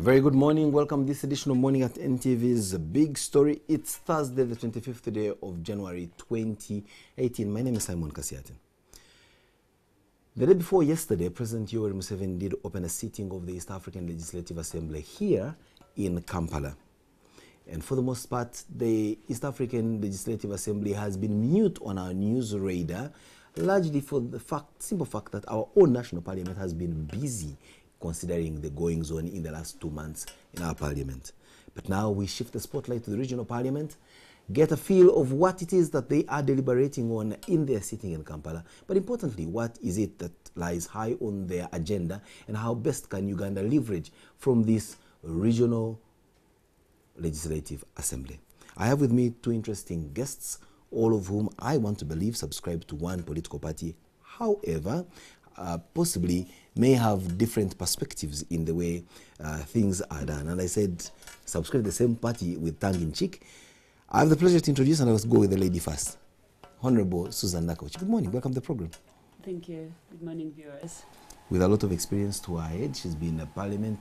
A very good morning. Welcome to this edition of Morning at NTV's Big Story. It's Thursday, the 25th day of January 2018. My name is Simon Kasiatin. The day before yesterday, President Yoweri Museveni did open a sitting of the East African Legislative Assembly here in Kampala. And for the most part, the East African Legislative Assembly has been mute on our news radar, largely for the simple fact that our own national parliament has been busy considering the goings-on in the last 2 months in our parliament. But now we shift the spotlight to the regional parliament, get a feel of what it is that they are deliberating on in their sitting in Kampala. But importantly, what is it that lies high on their agenda, and how best can Uganda leverage from this regional legislative assembly? I have with me two interesting guests, all of whom I want to believe subscribe to one political party. However, possibly may have different perspectives in the way things are done. And I said, subscribe to the same party with tongue in cheek. I have the pleasure to introduce, and let's go with the lady first. Honorable Suzan Nakawuki. Good morning. Welcome to the program. Thank you. Good morning, viewers. With a lot of experience to her head, she's been a parliament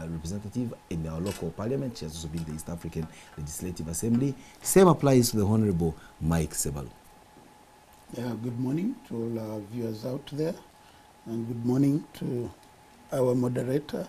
representative in our local parliament. She has also been the East African Legislative Assembly. Same applies to the Honorable Mike Sebalu. Good morning to all our viewers out there, and good morning to our moderator.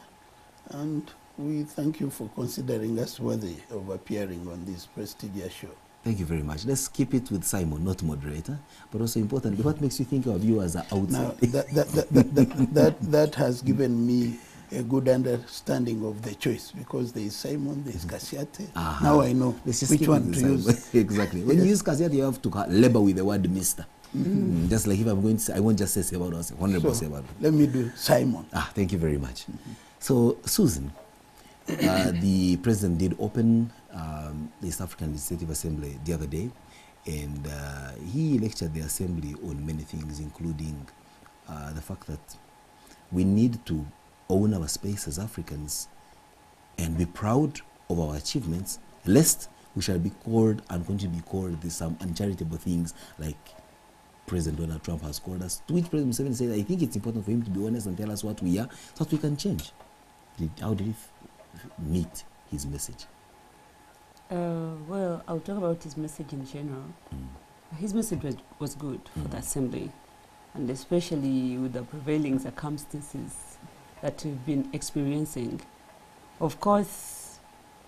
And we thank you for considering us worthy of appearing on this prestigious show. Thank you very much. Let's keep it with Simon, not moderator, but also importantly, what makes you think our viewers are outside? Now, that has given me a good understanding of the choice, because there is Simon, there is Kasiate. Now I know which one to use. Exactly. When you use Kasiate, you have to label with the word Mr. Just like if I'm going to say, I won't just say Sebalu, I'll say Honorable Sebalu. Let me do Simon. Thank you very much. So, Susan, the president did open the East African Legislative Assembly the other day, and he lectured the assembly on many things, including the fact that we need to own our space as Africans and be proud of our achievements, lest we shall be called and continue to be called some uncharitable things like President Donald Trump has called us, to which President Museveni said, I think it's important for him to be honest and tell us what we are so that we can change. How did he meet his message? Well, I'll talk about his message in general. His message was good for the assembly, and especially with the prevailing circumstances that we've been experiencing. Of course,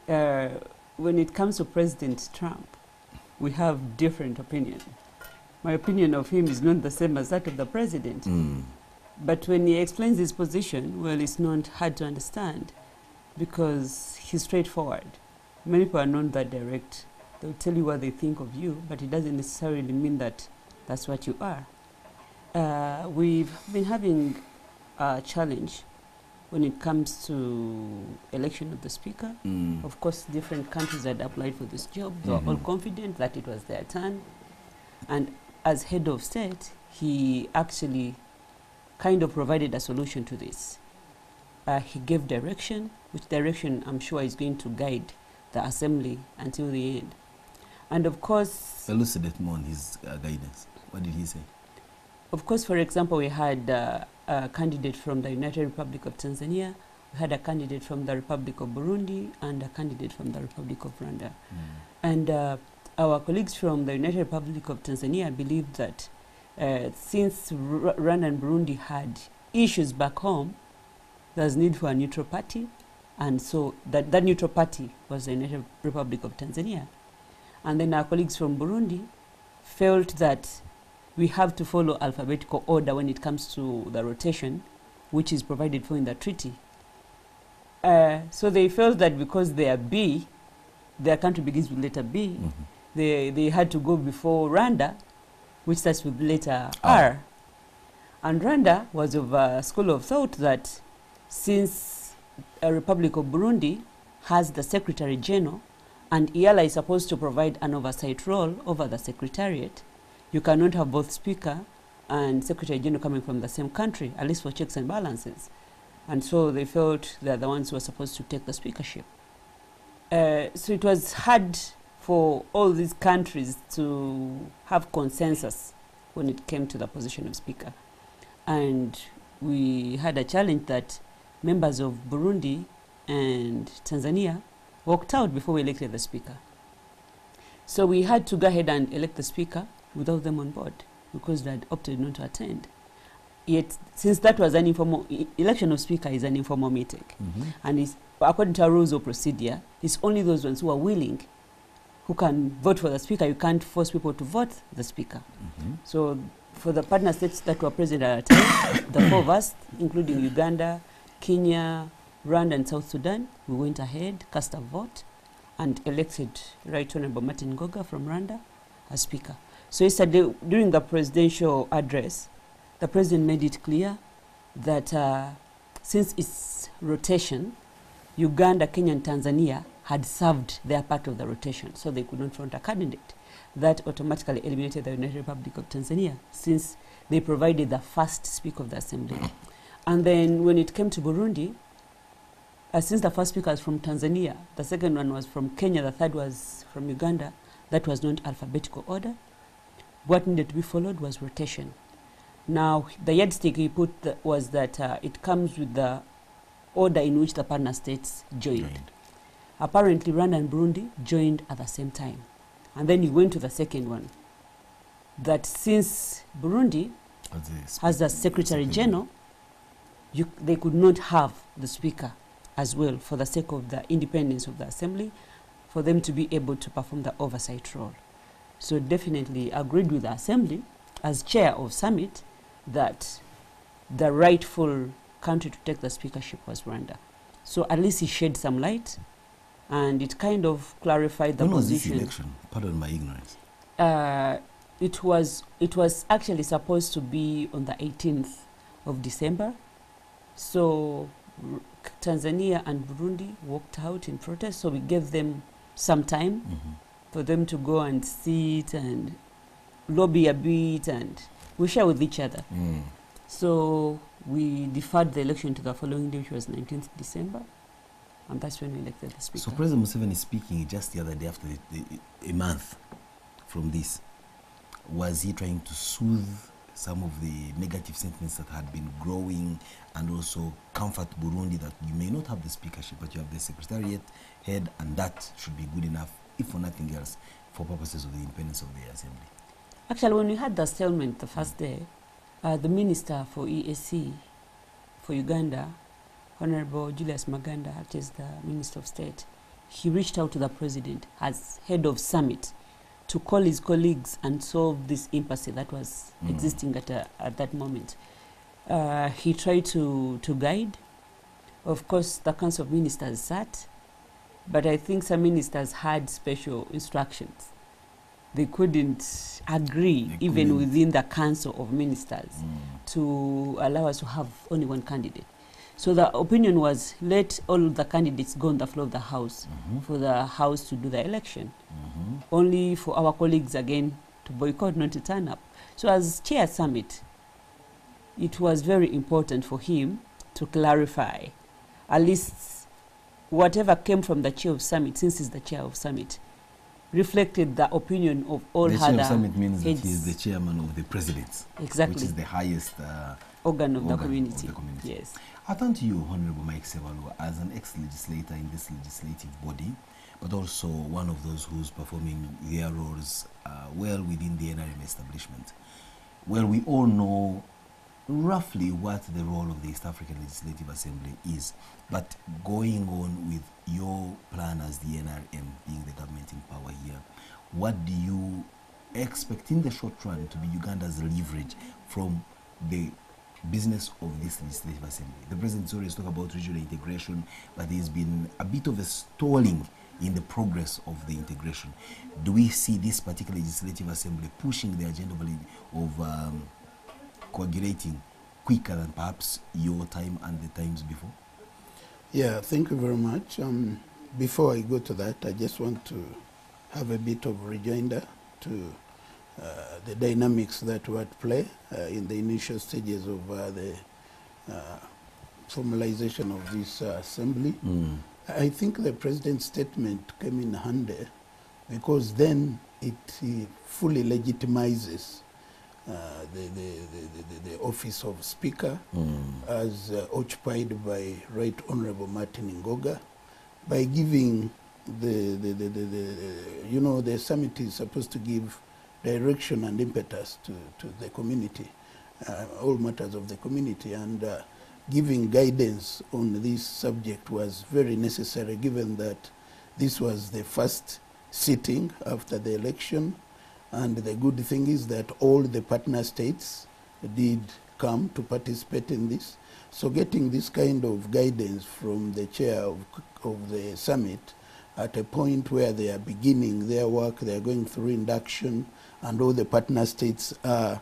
when it comes to President Trump, we have different opinions. My opinion of him is not the same as that of the president. But when he explains his position, well, it's not hard to understand because he's straightforward. Many people are not that direct. They'll tell you what they think of you, but it doesn't necessarily mean that that's what you are. We've been having a challenge when it comes to election of the speaker. Of course, different countries had applied for this job. They were all confident that it was their turn. And as head of state, he actually kind of provided a solution to this. He gave direction, which direction I'm sure is going to guide the assembly until the end. And of course... Elucidate more on his guidance. What did he say? Of course, for example, we had a candidate from the United Republic of Tanzania, we had a candidate from the Republic of Burundi, and a candidate from the Republic of Rwanda. And our colleagues from the United Republic of Tanzania believed that since Rwanda and Burundi had issues back home, there's need for a neutral party, and so that neutral party was the United Republic of Tanzania. And then our colleagues from Burundi felt that we have to follow alphabetical order when it comes to the rotation, which is provided for in the treaty. So they felt that because they are B, their country begins with letter B, they had to go before Rwanda, which starts with letter R. And Rwanda was of a school of thought that since a Republic of Burundi has the Secretary General, and EALA is supposed to provide an oversight role over the Secretariat, you cannot have both Speaker and Secretary General coming from the same country, at least for checks and balances. And so they felt they're the ones who were supposed to take the speakership. So it was hard for all these countries to have consensus when it came to the position of Speaker. And we had a challenge that members of Burundi and Tanzania walked out before we elected the speaker. So we had to go ahead and elect the speaker without them on board because they had opted not to attend. Yet, since that was an informal election of speaker is an informal meeting, and it's, according to our rules of procedure, it's only those ones who are willing who can vote for the speaker. You can't force people to vote the speaker. So for the partner states that were present at the time, the 4 of us, including Uganda, Kenya, Rwanda and South Sudan, we went ahead, cast a vote, and elected Right Honorable Martin Ngoga from Rwanda as speaker. So yesterday, during the presidential address, the president made it clear that since its rotation, Uganda, Kenya and Tanzania had served their part of the rotation, so they could not front a candidate. That automatically eliminated the United Republic of Tanzania, since they provided the first speaker of the assembly. And then when it came to Burundi, since the first speaker was from Tanzania, the second one was from Kenya, the third was from Uganda, that was not alphabetical order. What needed to be followed was rotation. Now, the yardstick he put was that it comes with the order in which the partner states joined. Apparently, Rwanda and Burundi joined at the same time. And then he went to the second one, that since Burundi has the Secretary General, they could not have the speaker as well for the sake of the independence of the assembly, for them to be able to perform the oversight role. So definitely agreed with the assembly as chair of summit that the rightful country to take the speakership was Rwanda. So at least he shed some light, and it kind of clarified the when position. Was this election? Pardon my ignorance. It was actually supposed to be on the 18th of December. So Tanzania and Burundi walked out in protest, so we gave them some time for them to go and sit and lobby a bit, and we share with each other. So we deferred the election to the following day, which was 19th December, and that's when we elected the speaker. So President Museveni is speaking just the other day after a month from this. Was he trying to soothe some of the negative sentiments that had been growing, and also comfort Burundi that you may not have the speakership, but you have the secretariat head, and that should be good enough, if for nothing else, for purposes of the independence of the assembly? Actually, when we had the stalemate the first day, the minister for EAC for Uganda, Honorable Julius Maganda, which is the Minister of State, he reached out to the president as head of summit to call his colleagues and solve this impasse that was existing at that moment. He tried to guide. Of course, the Council of Ministers sat, but I think some ministers had special instructions. They couldn't agree, even within the Council of Ministers, to allow us to have only one candidate. So the opinion was, let all the candidates go on the floor of the House for the House to do the election. Only for our colleagues, again, to boycott, not to turn up. So as chair summit, it was very important for him to clarify, at least whatever came from the chair of summit, since he's the chair of summit, reflected the opinion of all other heads. The chair of summit means that he is the chairman of the presidency, exactly, which is the highest organ of the community. Yes. I turn to you, Honorable Mike Sebalu, as an ex-legislator in this legislative body, but also one of those who's performing their roles well within the NRM establishment. Well, we all know roughly what the role of the East African Legislative Assembly is, but going on with your plan as the NRM being the government in power here, what do you expect in the short run to be Uganda's leverage from the business of this legislative assembly? The president always talk about regional integration, but there's been a bit of a stalling in the progress of the integration. Do we see this particular legislative assembly pushing the agenda of coagulating quicker than perhaps your time and the times before? Yeah, thank you very much. Before I go to that, I just want to have a bit of rejoinder to the dynamics that were at play in the initial stages of the formalization of this assembly. I think the president's statement came in handy because then it fully legitimizes the office of Speaker, as occupied by Right Honorable Martin Ngoga, by giving the summit is supposed to give direction and impetus to the community, all matters of the community, and giving guidance on this subject was very necessary, given that this was the first sitting after the election. And the good thing is that all the partner states did come to participate in this. So getting this kind of guidance from the chair of the summit at a point where they are beginning their work, they are going through induction, and all the partner states are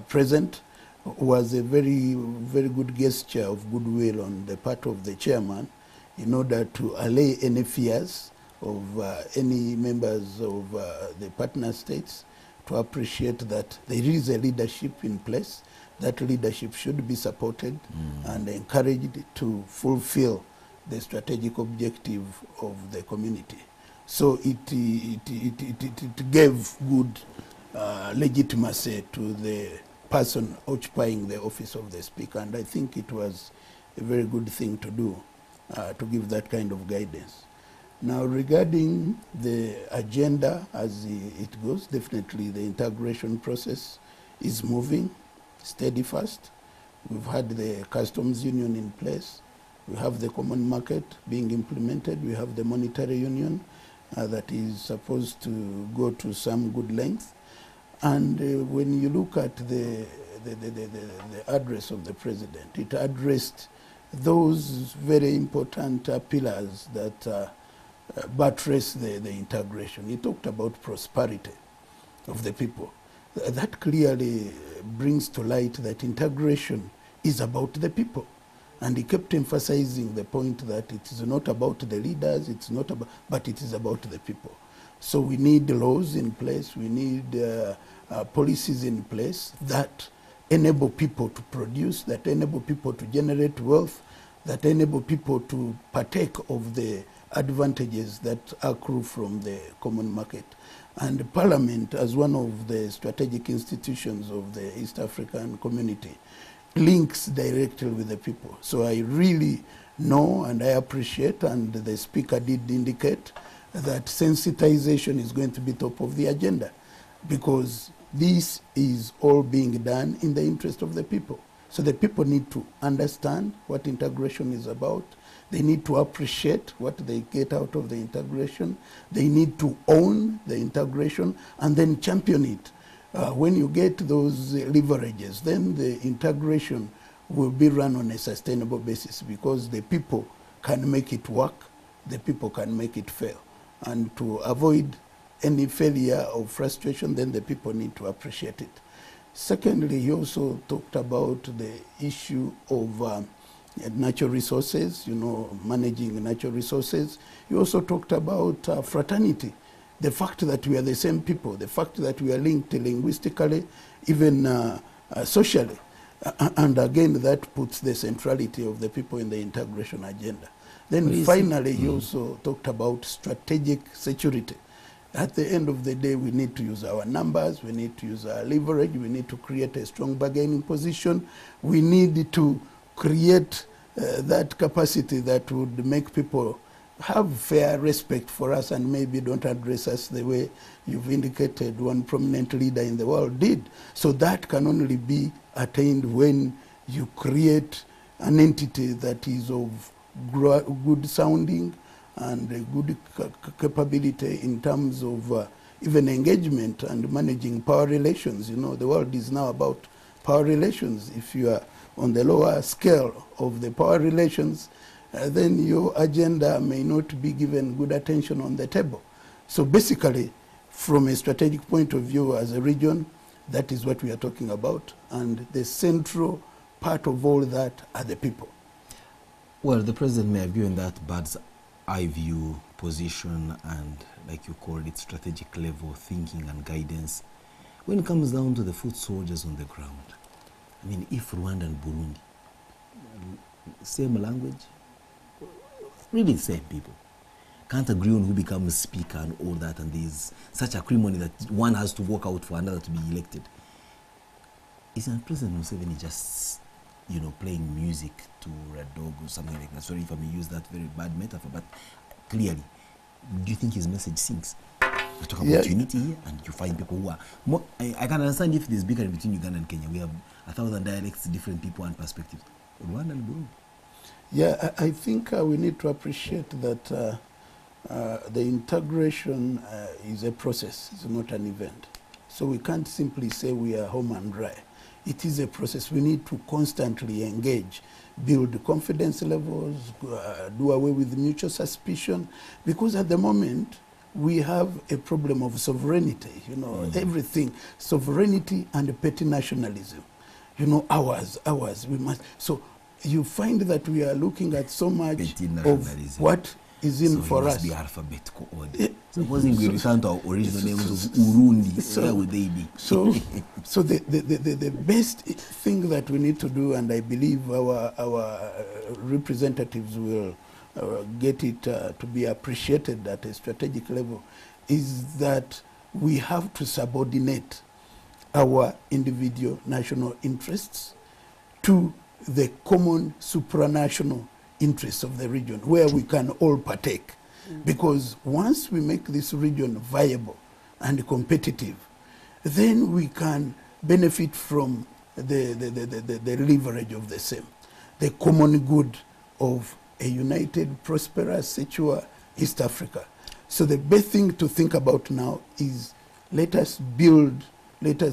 present, was a very, very good gesture of goodwill on the part of the chairman in order to allay any fears of any members of the partner states, to appreciate that there is a leadership in place. That leadership should be supported and encouraged to fulfill the strategic objective of the community. So it gave good legitimacy to the person occupying the office of the Speaker, and I think it was a very good thing to do, to give that kind of guidance. Now, regarding the agenda as it goes, definitely the integration process is moving steady fast. We've had the customs union in place. We have the common market being implemented. We have the monetary union that is supposed to go to some good length. And when you look at the address of the president, it addressed those very important pillars that buttress the integration. He talked about prosperity of the people. That clearly brings to light that integration is about the people. And he kept emphasizing the point that it is not about the leaders, it's not about, but it is about the people. So we need laws in place, we need policies in place that enable people to produce, that enable people to generate wealth, that enable people to partake of the advantages that accrue from the common market. And Parliament, as one of the strategic institutions of the East African community, links directly with the people. So I really know and I appreciate, and the Speaker did indicate, that sensitization is going to be top of the agenda, because this is all being done in the interest of the people. So the people need to understand what integration is about. They need to appreciate what they get out of the integration. They need to own the integration and then champion it. When you get those leverages, then the integration will be run on a sustainable basis, because the people can make it work, the people can make it fail. And to avoid any failure or frustration, then the people need to appreciate it. Secondly, he also talked about the issue of natural resources, managing natural resources. He also talked about fraternity, the fact that we are the same people, the fact that we are linked linguistically, even socially. And again, that puts the centrality of the people in the integration agenda. Then finally, he also talked about strategic security. At the end of the day, we need to use our numbers, we need to use our leverage, we need to create a strong bargaining position, we need to create that capacity that would make people have fair respect for us and maybe don't address us the way you've indicated one prominent leader in the world did. So that can only be attained when you create an entity that is of good sounding and a good capability in terms of even engagement and managing power relations. The world is now about power relations. If you are on the lower scale of the power relations, then your agenda may not be given good attention on the table. So basically, from a strategic point of view as a region, that is what we are talking about. And the central part of all that are the people. Well, the president may have given that bird's eye view position and, like you called it, strategic level thinking and guidance. When it comes down to the foot soldiers on the ground, I mean, if Rwanda and Burundi, same language, really same people, can't agree on who becomes speaker and all that, and there's such acrimony that one has to walk out for another to be elected. Isn't President Museveni just, playing music to a dog or something like that? Sorry if I may use that very bad metaphor, but clearly, do you think his message sinks? You talk about unity here, and you find people who are more. I can understand if there's bickering between Uganda and Kenya. We have 1,000 dialects, different people and perspectives. Rwanda and Burundi. Yeah, I think we need to appreciate that the integration is a process, it's not an event. So we can't simply say we are home and dry. It is a process. We need to constantly engage, build confidence levels, do away with mutual suspicion, because at the moment we have a problem of sovereignty, everything, sovereignty and petty nationalism. Ours, we must. So you find that we are looking at so much of what is in for us. So it must be alphabetical order. Supposing we return to our original names of Urundi, where would they be? So the best thing that we need to do, and I believe our representatives will get it to be appreciated at a strategic level, is that we have to subordinate our individual national interests to the common supranational interests of the region, where we can all partake. Because once we make this region viable and competitive, then we can benefit from the leverage of the same, the common good of a united, prosperous, secure East Africa. So the best thing to think about now is let us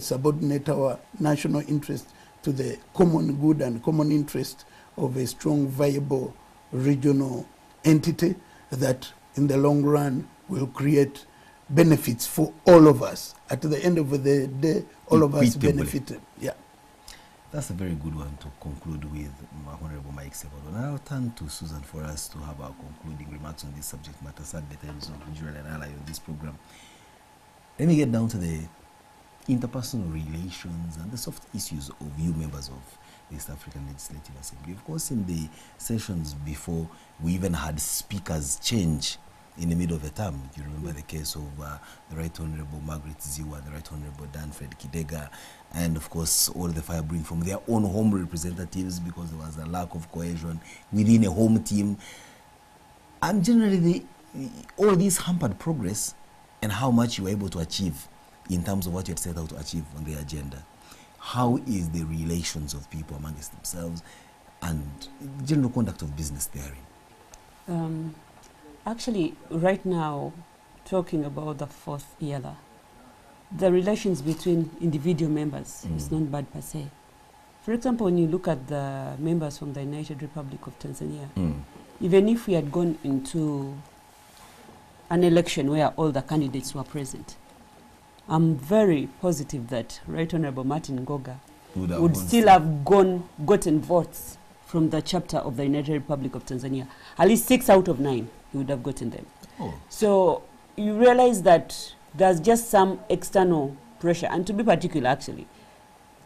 subordinate our national interest to the common good and common interest of a strong, viable regional entity that in the long run will create benefits for all of us. At the end of the day, all of us benefited. Yeah. That's a very good one to conclude with, Honorable Mike Sebalu. Now I'll turn to Suzan for us to have our concluding remarks on this subject matter. Sad the times of Jural and ally on this program. Let me get down to the interpersonal relations and the soft issues of you members of the East African Legislative Assembly. Of course, in the sessions before, we even had speakers change in the middle of a term. You remember the case of the Right Honorable Margaret Ziwa, the Right Honorable Danfred Kidega, and of course all the fire bring from their own home representatives because there was a lack of cohesion within a home team. And generally, all this hampered progress and how much you were able to achieve in terms of what you had set out to achieve on the agenda. How is the relations of people amongst themselves and general conduct of business therein? Actually, right now, talking about the fourth EALA, the relations between individual members is not bad per se. For example, when you look at the members from the United Republic of Tanzania, even if we had gone into an election where all the candidates were present, I'm very positive that Right Honorable Martin Ngoga would still have gotten votes from the chapter of the United Republic of Tanzania. At least 6 out of 9, he would have gotten them. So you realize that there's just some external pressure, and to be particular, actually,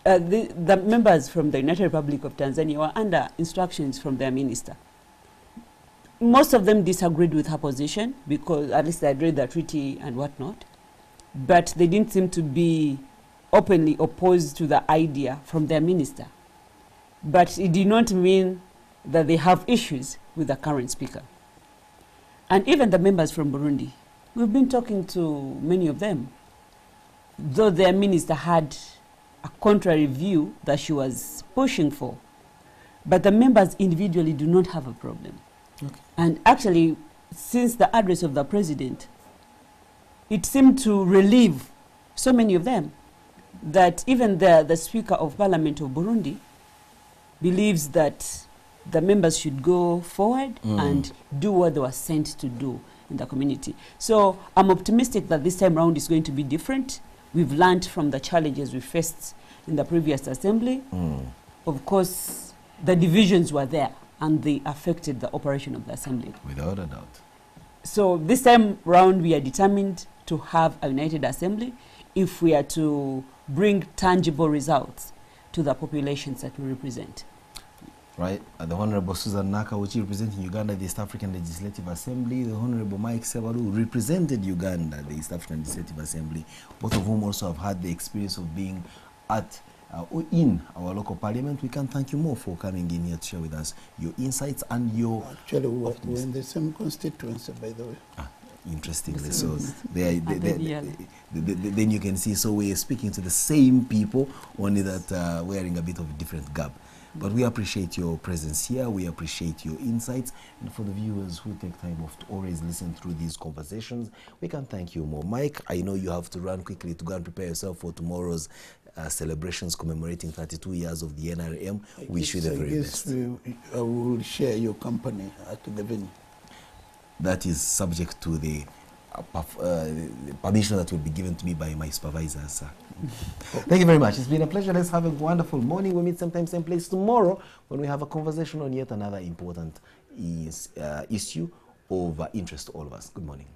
the members from the United Republic of Tanzania were under instructions from their minister. Most of them disagreed with her position because at least they read the treaty and whatnot. But they didn't seem to be openly opposed to the idea from their minister. But it did not mean that they have issues with the current speaker. And even the members from Burundi, we've been talking to many of them, though their minister had a contrary view that she was pushing for. But the members individually do not have a problem. Okay. And actually, since the address of the president, it seemed to relieve so many of them that even the Speaker of Parliament of Burundi believes that the members should go forward and do what they were sent to do in the community. So I'm optimistic that this time around is going to be different. We've learned from the challenges we faced in the previous assembly. Of course, the divisions were there and they affected the operation of the assembly. Without a doubt. So this time round, we are determined to have a united assembly if we are to bring tangible results to the populations that we represent. Right. The Honorable Suzan Nakawuki representing Uganda, the East African Legislative Assembly. The Honorable Mike Sebalu represented Uganda, the East African Legislative Assembly, both of whom also have had the experience of being at in our local parliament, we can thank you more for coming in here to share with us your insights and your... Actually, we're in the same constituency, by the way. Interestingly, so then you can see, so we're speaking to the same people, only that wearing a bit of a different garb. But we appreciate your presence here, we appreciate your insights, and for the viewers who take time off to always listen through these conversations, we can thank you more. Mike, I know you have to run quickly to go and prepare yourself for tomorrow's celebrations commemorating 32 years of the NRM. Wish you the very best. I will share your company at the venue. That is subject to the permission that will be given to me by my supervisor, sir. Thank you very much. It's been a pleasure. Let's have a wonderful morning. We'll meet sometime, same place tomorrow when we have a conversation on yet another important issue of interest to all of us. Good morning.